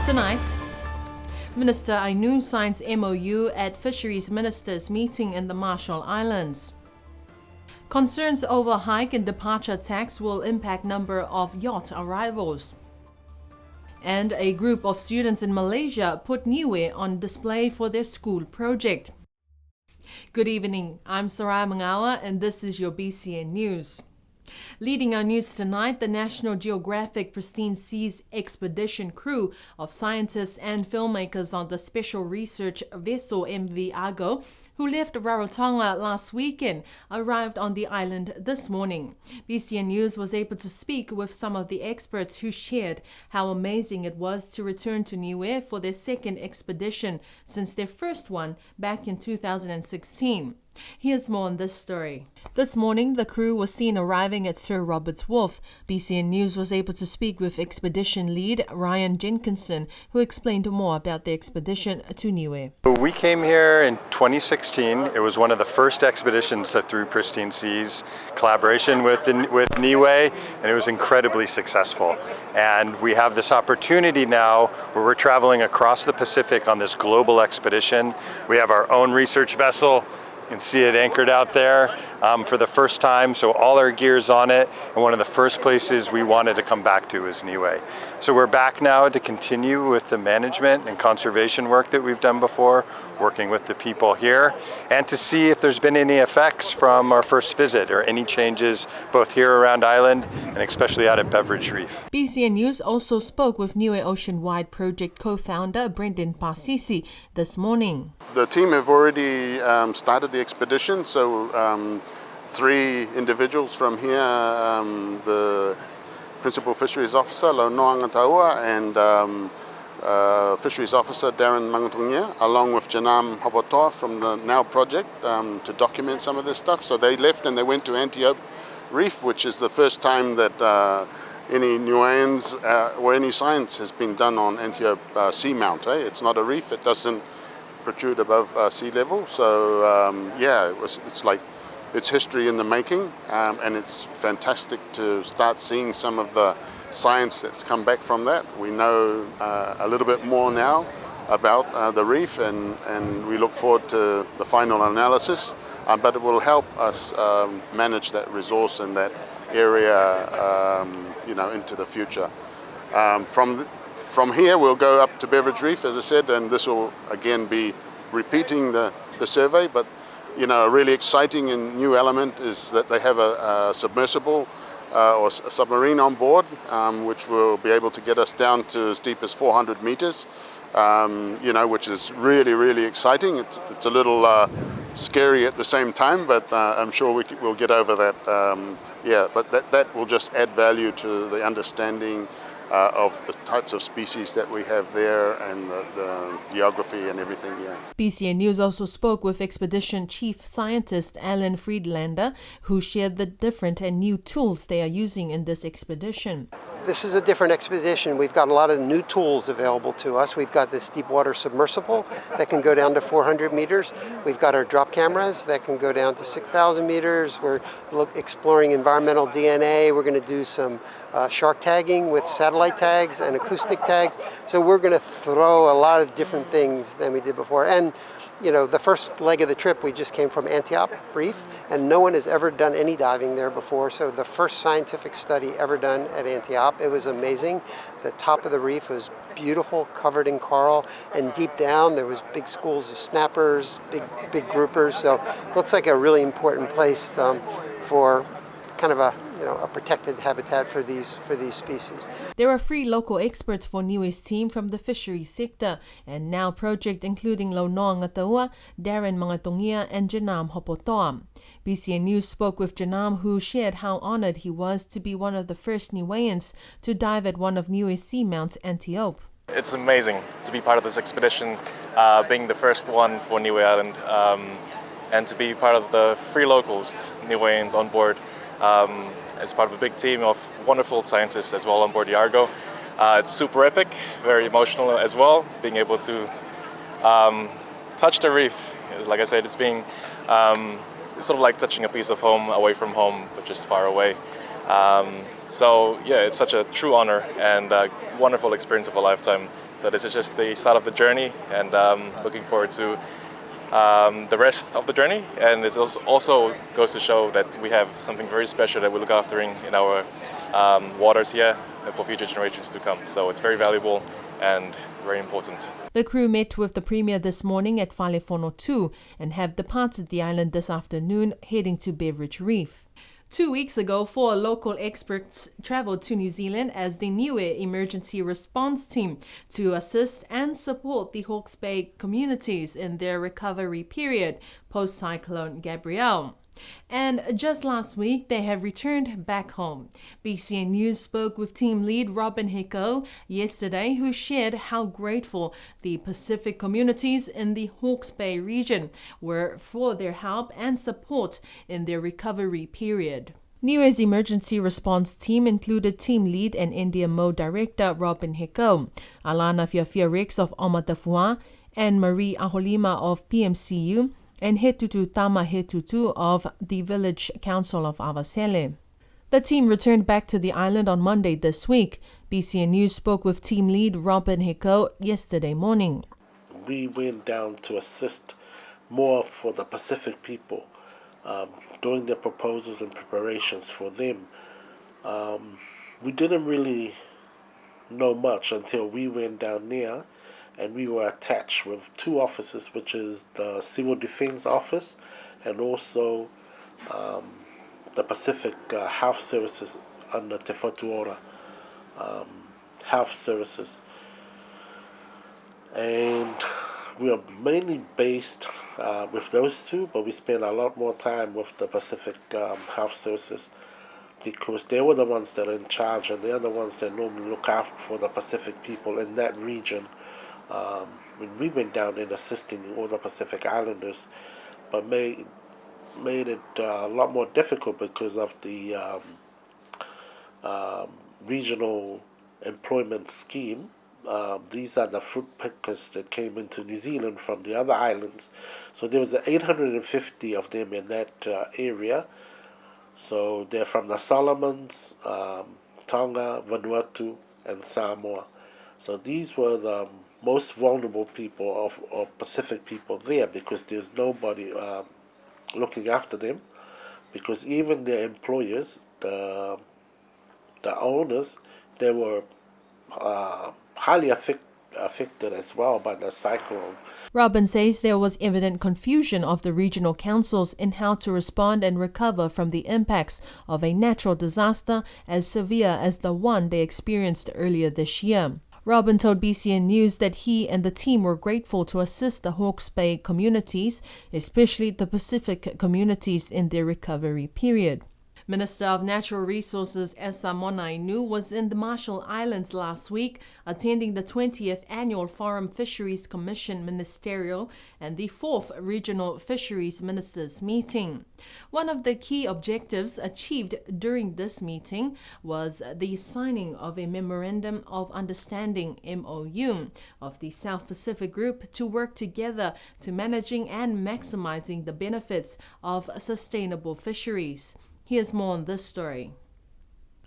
Tonight, Minister Ainu signs MOU at Fisheries Ministers meeting in the Marshall Islands. Concerns over hike in departure tax will impact number of yacht arrivals. And a group of students in Malaysia put Niue on display for their school project. Good evening, I'm Sarai Mangawa and this is your BCN News. Leading our news tonight, the National Geographic Pristine Seas expedition crew of scientists and filmmakers on the special research vessel MV Argo, who left Rarotonga last weekend, arrived on the island this morning. BCN News was able to speak with some of the experts who shared how amazing it was to return to Niue for their second expedition since their first one back in 2016. Here's more on this story. This morning, the crew was seen arriving at Sir Robert's Wharf. BCN News was able to speak with expedition lead Ryan Jenkinson, who explained more about the expedition to Niue. We came here in 2016. It was one of the first expeditions through Pristine Seas, collaboration with Niue, and it was incredibly successful. And we have this opportunity now where we're traveling across the Pacific on this global expedition. We have our own research vessel. You can see it anchored out there for the first time, so all our gear's on it, and one of the first places we wanted to come back to is Niue. So we're back now to continue with the management and conservation work that we've done before, working with the people here, and to see if there's been any effects from our first visit or any changes both here around island and especially out at Beveridge Reef. BCN News also spoke with Niue Ocean-wide project co-founder Brendan Parsisi this morning. The team have already started the expedition, so 3 individuals from here, the Principal Fisheries Officer, Lau Noa Ngataua, and Fisheries Officer Darren Mangatungia, along with Janam Hopotoa from the NOW project to document some of this stuff. So they left and they went to Antiope Reef, which is the first time that any Niueans or any science has been done on Antiope seamount. It's not a reef, it doesn't protrude above sea level, so it's history in the making, and it's fantastic to start seeing some of the science that's come back from that. We know a little bit more now about the reef, and we look forward to the final analysis, but it will help us manage that resource and that area into the future. From here, we'll go up to Beveridge Reef, as I said, and this will again be repeating the survey. But a really exciting and new element is that they have a submersible or a submarine on board, which will be able to get us down to as deep as 400 meters. Which is really, really exciting. It's a little scary at the same time, but I'm sure we'll get over that. But that will just add value to the understanding of the types of species that we have there and the geography and everything. BCN News also spoke with expedition chief scientist Alan Friedlander, who shared the different and new tools they are using in this expedition. This is a different expedition. We've got a lot of new tools available to us. We've got this deep water submersible that can go down to 400 meters. We've got our drop cameras that can go down to 6,000 meters. We're exploring environmental DNA. We're going to do some shark tagging with satellite tags and acoustic tags. So we're going to throw a lot of different things than we did before. And the first leg of the trip, we just came from Antiope Reef, and no one has ever done any diving there before. So the first scientific study ever done at Antiope, it was amazing. The top of the reef was beautiful, covered in coral, and deep down there was big schools of snappers, big groupers. So it looks like a really important place for kind of a protected habitat for these species. There are 3 local experts for Niue's team from the fisheries sector and NOW project, including Lau Noa Ngataua, Darren Mangatungia, and Janam Hopotoa. BCN News spoke with Janam, who shared how honored he was to be one of the first Niueans to dive at one of Niue's seamounts, Antiope. It's amazing to be part of this expedition, being the first one for Niue Island, and to be part of the 3 locals, Niueans, on board. As part of a big team of wonderful scientists as well on board the Argo. It's super epic, very emotional as well, being able to touch the reef. Like I said, it's being sort of like touching a piece of home away from home, but just far away. So yeah, it's such a true honor and a wonderful experience of a lifetime. So this is just the start of the journey, and looking forward to the rest of the journey. And it also goes to show that we have something very special that we look after in our waters here for future generations to come. So it's very valuable and very important. The crew met with the Premier this morning at Whalefono 2 and have departed the island this afternoon, heading to Beveridge Reef. 2 weeks ago, 4 local experts travelled to New Zealand as the Niue Emergency Response Team to assist and support the Hawke's Bay communities in their recovery period post-Cyclone Gabrielle. And just last week, they have returned back home. BCN News spoke with team lead Robin Heko yesterday, who shared how grateful the Pacific communities in the Hawke's Bay region were for their help and support in their recovery period. Niue's emergency response team included team lead and India Mode director Robin Heko, Alana Fiafia Rex of Omatafua, and Marie Aholima of PMCU, and Hetutu Tama Hetutu of the Village Council of Avasele. The team returned back to the island on Monday this week. BCN News spoke with team lead Robin Heko yesterday morning. We went down to assist more for the Pacific people, doing their proposals and preparations for them. We didn't really know much until we went down there, and we were attached with 2 offices, which is the Civil Defense Office and also the Pacific Health Services under Te Whatuora Health Services. And we are mainly based with those 2, but we spend a lot more time with the Pacific Health Services because they were the ones that are in charge, and they're the ones that normally look out for the Pacific people in that region. When we went down and assisting all the Pacific Islanders, but made it a lot more difficult because of the regional employment scheme. These are the fruit pickers that came into New Zealand from the other islands. So there was 850 of them in that area. So they're from the Solomons, Tonga, Vanuatu, and Samoa. So these were the most vulnerable people of Pacific people there because there's nobody looking after them, because even their employers, the owners, they were highly affected as well by the cyclone. Robin says there was evident confusion of the regional councils in how to respond and recover from the impacts of a natural disaster as severe as the one they experienced earlier this year. Robin told BCN News that he and the team were grateful to assist the Hawke's Bay communities, especially the Pacific communities, in their recovery period. Minister of Natural Resources Esa Monainu was in the Marshall Islands last week, attending the 20th Annual Forum Fisheries Commission Ministerial and the 4th Regional Fisheries Ministers meeting. One of the key objectives achieved during this meeting was the signing of a Memorandum of Understanding MOU of the South Pacific Group to work together to managing and maximizing the benefits of sustainable fisheries. Here's more on this story.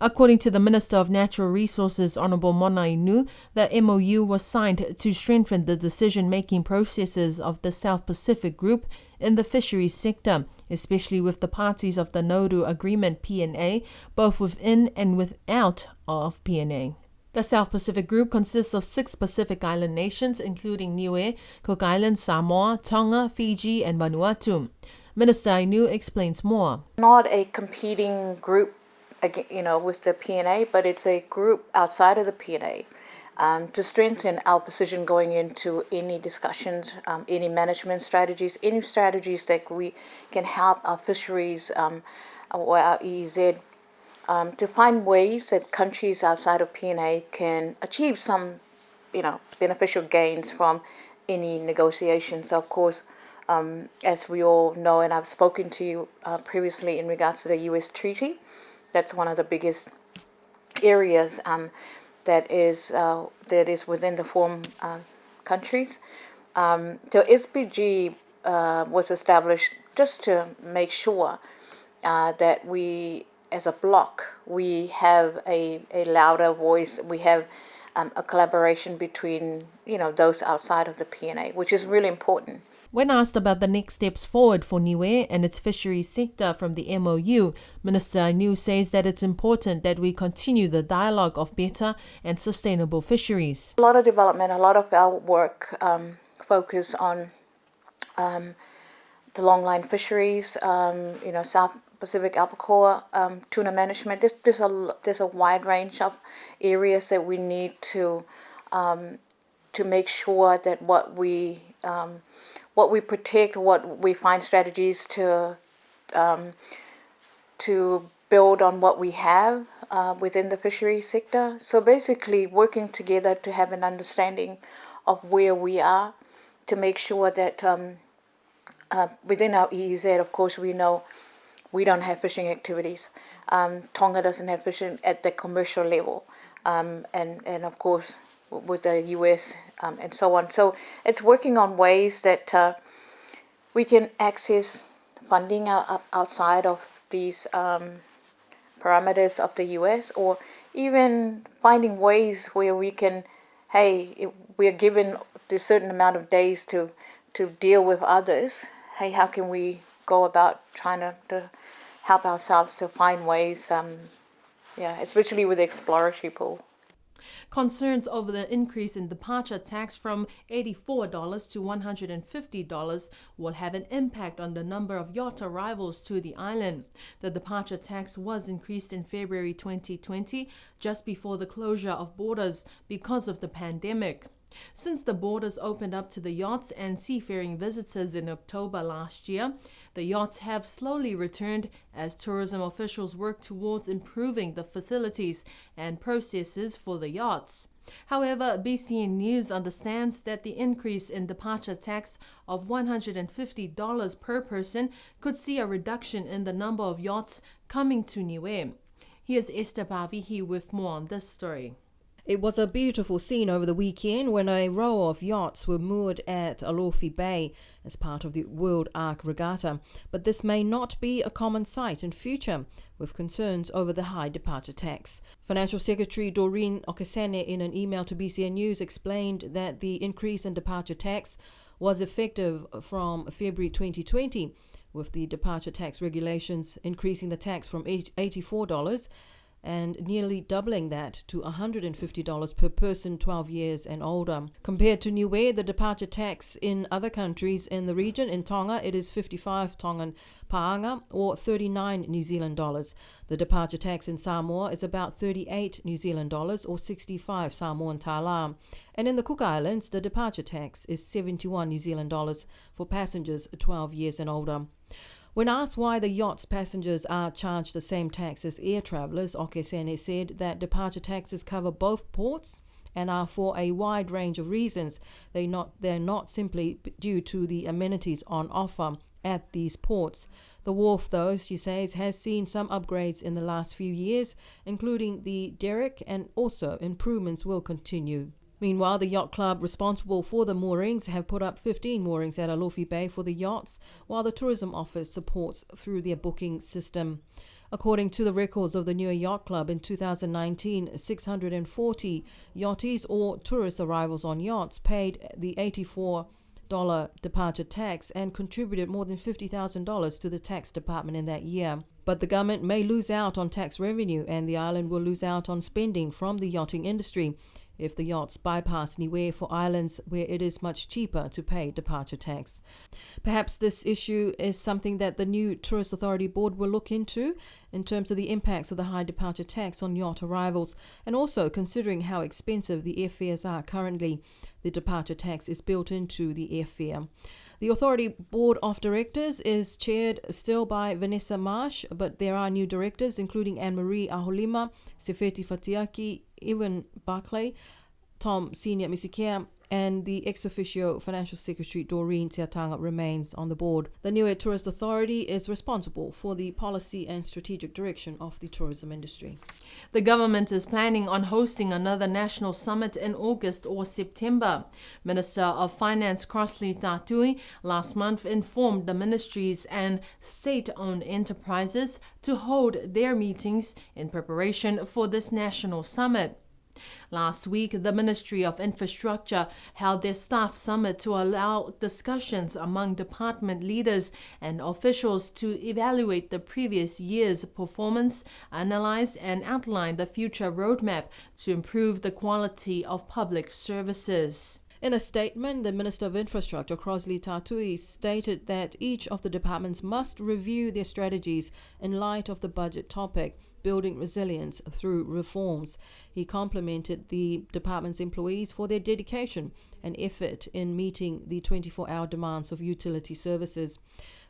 According to the Minister of Natural Resources, Honourable Monainu, the MOU was signed to strengthen the decision-making processes of the South Pacific Group in the fisheries sector, especially with the parties of the Nauru Agreement PNA, both within and without of PNA. The South Pacific Group consists of 6 Pacific Island nations, including Niue, Cook Islands, Samoa, Tonga, Fiji, and Vanuatu. Minister Ainu explains more. Not a competing group, with the PNA, but it's a group outside of the PNA to strengthen our position going into any discussions, any management strategies, any strategies that we can help our fisheries or our EEZ to find ways that countries outside of PNA can achieve some, beneficial gains from any negotiations. Of course, as we all know, and I've spoken to you previously in regards to the U.S. treaty, that's one of the biggest areas that is within the forum countries. So SPG was established just to make sure that we as a block, we have a louder voice. We have a collaboration between, those outside of the PNA, which is really important. When asked about the next steps forward for Niue and its fisheries sector from the MOU, Minister Anu says that it's important that we continue the dialogue of better and sustainable fisheries. A lot of development, a lot of our work focus on the longline fisheries, South Pacific albacore, tuna management. There's a wide range of areas that we need to make sure that what we protect, what we find strategies to build on what we have within the fisheries sector. So basically working together to have an understanding of where we are, to make sure that within our EEZ, of course, we know we don't have fishing activities. Tonga doesn't have fishing at the commercial level. And of course, with the US and so on. So it's working on ways that we can access funding outside of these parameters of the US, or even finding ways where we can, we're given a certain amount of days to deal with others. Hey, how can we go about trying to help ourselves to find ways, especially with the exploratory pool. Concerns over the increase in departure tax from $84 to $150 will have an impact on the number of yacht arrivals to the island. The departure tax was increased in February 2020, just before the closure of borders because of the pandemic. Since the borders opened up to the yachts and seafaring visitors in October last year, the yachts have slowly returned as tourism officials work towards improving the facilities and processes for the yachts. However, BCN News understands that the increase in departure tax of $150 per person could see a reduction in the number of yachts coming to Niue. Here's Esther Pavihi with more on this story. It was a beautiful scene over the weekend when a row of yachts were moored at Alofi Bay as part of the World Ark Regatta, but this may not be a common sight in future, with concerns over the high departure tax. Financial Secretary Doreen Okesene, in an email to BCN News, explained that the increase in departure tax was effective from February 2020, with the departure tax regulations increasing the tax from $84 and nearly doubling that to $150 per person 12 years and older. Compared to Niue, the departure tax in other countries in the region, in Tonga, it is 55 Tongan paanga or 39 New Zealand dollars. The departure tax in Samoa is about 38 New Zealand dollars or 65 Samoan tala. And in the Cook Islands, the departure tax is 71 New Zealand dollars for passengers 12 years and older. When asked why the yacht's passengers are charged the same tax as air travellers, Okesene said that departure taxes cover both ports and are for a wide range of reasons. They're not simply due to the amenities on offer at these ports. The wharf, though, she says, has seen some upgrades in the last few years, including the derrick, and also improvements will continue. Meanwhile, the yacht club responsible for the moorings have put up 15 moorings at Alofi Bay for the yachts, while the tourism office supports through their booking system. According to the records of the Niue Yacht Club, in 2019, 640 yachties or tourist arrivals on yachts paid the $84 departure tax and contributed more than $50,000 to the tax department in that year. But the government may lose out on tax revenue, and the island will lose out on spending from the yachting industry if the yachts bypass Niue for islands where it is much cheaper to pay departure tax. Perhaps this issue is something that the new Tourist Authority Board will look into in terms of the impacts of the high departure tax on yacht arrivals, and also considering how expensive the airfares are currently. The departure tax is built into the airfare. The Authority Board of Directors is chaired still by Vanessa Marsh, but there are new directors including Anne-Marie Aholima, Sefeti Fatiaki, Ewan Barclay, Tom Senior Misikea, and the ex-officio Financial Secretary Doreen Tiatanga remains on the board. The Niue Tourist Authority is responsible for the policy and strategic direction of the tourism industry. The government is planning on hosting another national summit in August or September. Minister of Finance Crossley Tatui last month informed the ministries and state-owned enterprises to hold their meetings in preparation for this national summit. Last week, the Ministry of Infrastructure held their staff summit to allow discussions among department leaders and officials to evaluate the previous year's performance, analyze and outline the future roadmap to improve the quality of public services. In a statement, the Minister of Infrastructure, Crossley Tatui, stated that each of the departments must review their strategies in light of the budget topic, building resilience through reforms. He complimented the department's employees for their dedication and effort in meeting the 24-hour demands of utility services.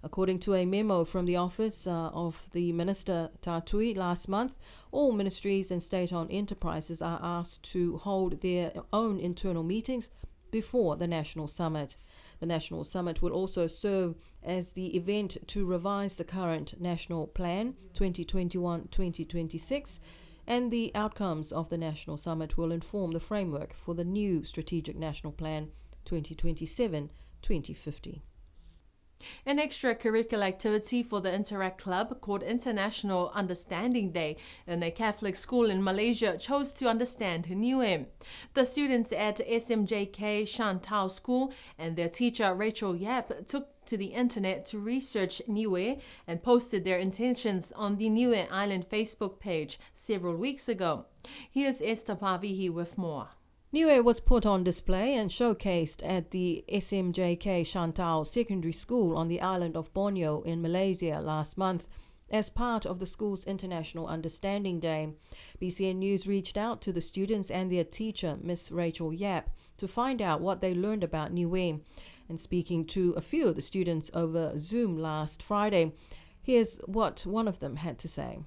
According to a memo from the office of the Minister Tatui last month, all ministries and state-owned enterprises are asked to hold their own internal meetings before the National Summit. The National Summit will also serve as the event to revise the current National Plan 2021-2026, and the outcomes of the National Summit will inform the framework for the new Strategic National Plan 2027-2050. An extracurricular activity for the Interact Club called International Understanding Day in a Catholic school in Malaysia chose to understand Niue. The students at SMJK Shantao School and their teacher Rachel Yap took to the internet to research Niue and posted their intentions on the Niue Island Facebook page several weeks ago. Here's Esther Pavihi with more. Niue was put on display and showcased at the SMJK Shantao Secondary School on the island of Borneo in Malaysia last month as part of the school's International Understanding Day. BCN News reached out to the students and their teacher, Miss Rachel Yap, to find out what they learned about Niue. And speaking to a few of the students over Zoom last Friday, here's what one of them had to say.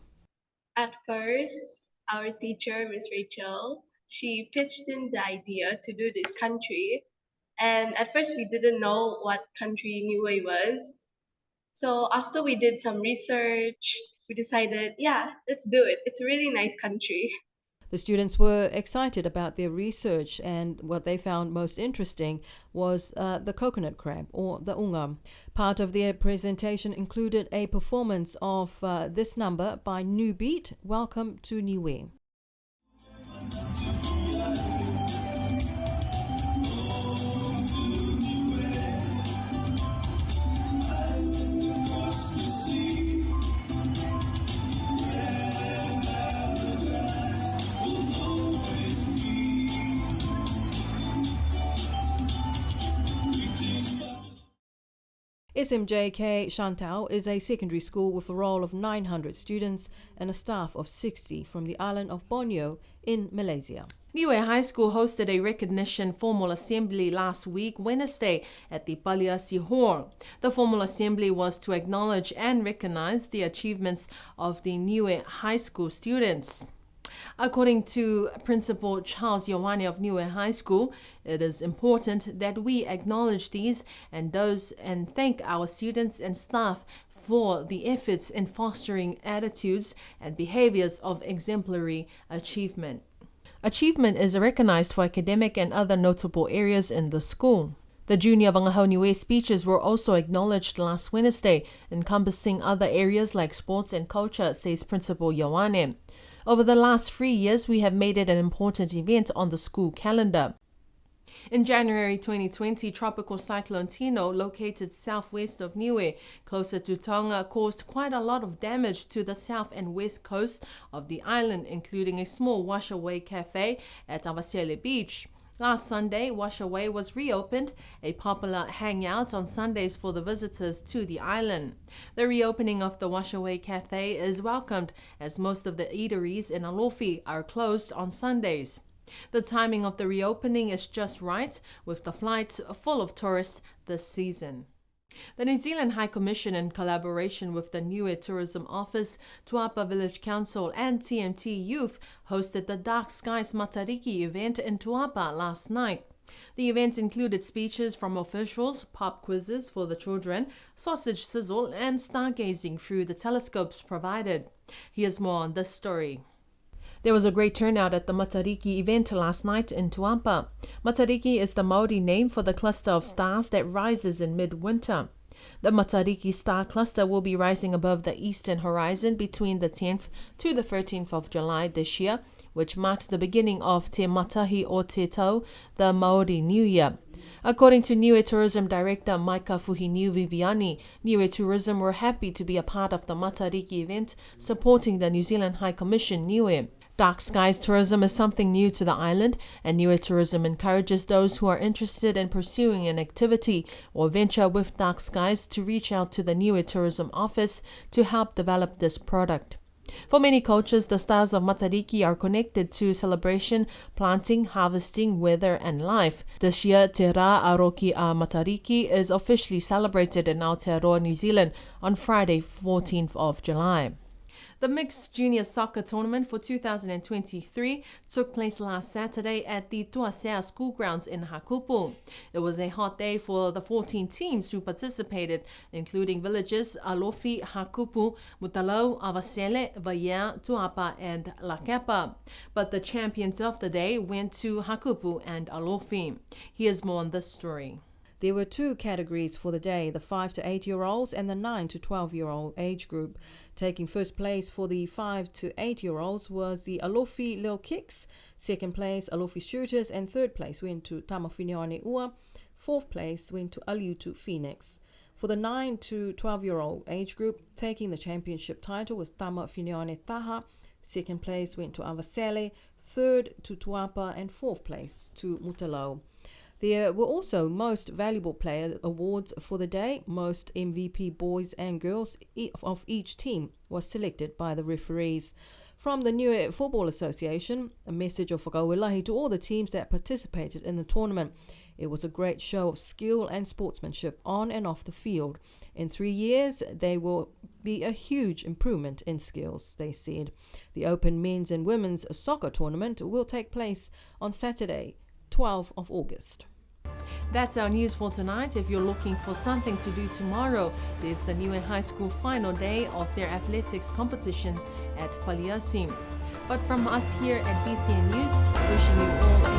At first, our teacher, Miss Rachel, she pitched in the idea to do this country, and at first we didn't know what country Niue was. So after we did some research, we decided, yeah, let's do it. It's a really nice country. The students were excited about their research, and what they found most interesting was the coconut crab, or the unga. Part of their presentation included a performance of this number by New Beat, Welcome to Niue. SMJK Shantao is a secondary school with a roll of 900 students and a staff of 60 from the island of Borneo in Malaysia. Niue High School hosted a recognition formal assembly last week, Wednesday, at the Paliasi Hall. The formal assembly was to acknowledge and recognize the achievements of the Niue High School students. According to Principal Charles Ioane of Niue High School, it is important that we acknowledge these and thank our students and staff for the efforts in fostering attitudes and behaviors of exemplary achievement. Achievement is recognized for academic and other notable areas in the school. The junior Vangahau Niue speeches were also acknowledged last Wednesday, encompassing other areas like sports and culture, says Principal Ioane. Over the last 3 years, we have made it an important event on the school calendar. In January 2020, Tropical Cyclone Tino, located southwest of Niue, closer to Tonga, caused quite a lot of damage to the south and west coast of the island, including a small washaway cafe at Avasele Beach. Last Sunday, Washaway was reopened, a popular hangout on Sundays for the visitors to the island. The reopening of the Washaway Cafe is welcomed as most of the eateries in Alofi are closed on Sundays. The timing of the reopening is just right, with the flights full of tourists this season. The New Zealand High Commission, in collaboration with the Niue Tourism Office, Tuapa Village Council and TMT Youth, hosted the Dark Skies Matariki event in Tuapa last night. The event included speeches from officials, pop quizzes for the children, sausage sizzle, and stargazing through the telescopes provided. Here's more on this story. There was a great turnout at the Matariki event last night in Tuampa. Matariki is the Maori name for the cluster of stars that rises in midwinter. The Matariki star cluster will be rising above the eastern horizon between the 10th to the 13th of July this year, which marks the beginning of Te Matahi o Te Tau, the Maori New Year. According to Niue Tourism Director Maika Fuhiniu Viviani, Niue Tourism were happy to be a part of the Matariki event, supporting the New Zealand High Commission Niue. Dark skies tourism is something new to the island, and Niue Tourism encourages those who are interested in pursuing an activity or venture with dark skies to reach out to the Niue Tourism office to help develop this product. For many cultures, the stars of Matariki are connected to celebration, planting, harvesting, weather, and life. This year, Te Rā Aroki a Matariki is officially celebrated in Aotearoa, New Zealand on Friday, 14th of July. The Mixed Junior Soccer Tournament for 2023 took place last Saturday at the Tuasea School Grounds in Hakupu. It was a hot day for the 14 teams who participated, including villages Alofi, Hakupu, Mutalau, Avasele, Vaya, Tuapa, and Lakepa. But the champions of the day went to Hakupu and Alofi. Here's more on this story. There were two categories for the day, the 5 to 8-year-olds and the 9 to 12-year-old age group. Taking first place for the 5 to 8-year-olds was the Alofi Lil Kicks, second place Alofi Shooters, and third place went to Tamawhinione Ua, fourth place went to Aliutu Phoenix. For the 9 to 12-year-old age group, taking the championship title was Tamawhinione Taha, second place went to Avasele, third to Tuapa, and fourth place to Mutalau. There were also Most Valuable Player awards for the day. Most MVP boys and girls of each team was selected by the referees. From the Niue Football Association, a message of whakauelahi to all the teams that participated in the tournament. It was a great show of skill and sportsmanship on and off the field. In 3 years, there will be a huge improvement in skills, they said. The Open Men's and Women's Soccer Tournament will take place on Saturday, 12th of August. That's our news for tonight. If you're looking for something to do tomorrow, there's the Niue High School final day of their athletics competition at Paliasi. But from us here at BCN News, wishing you all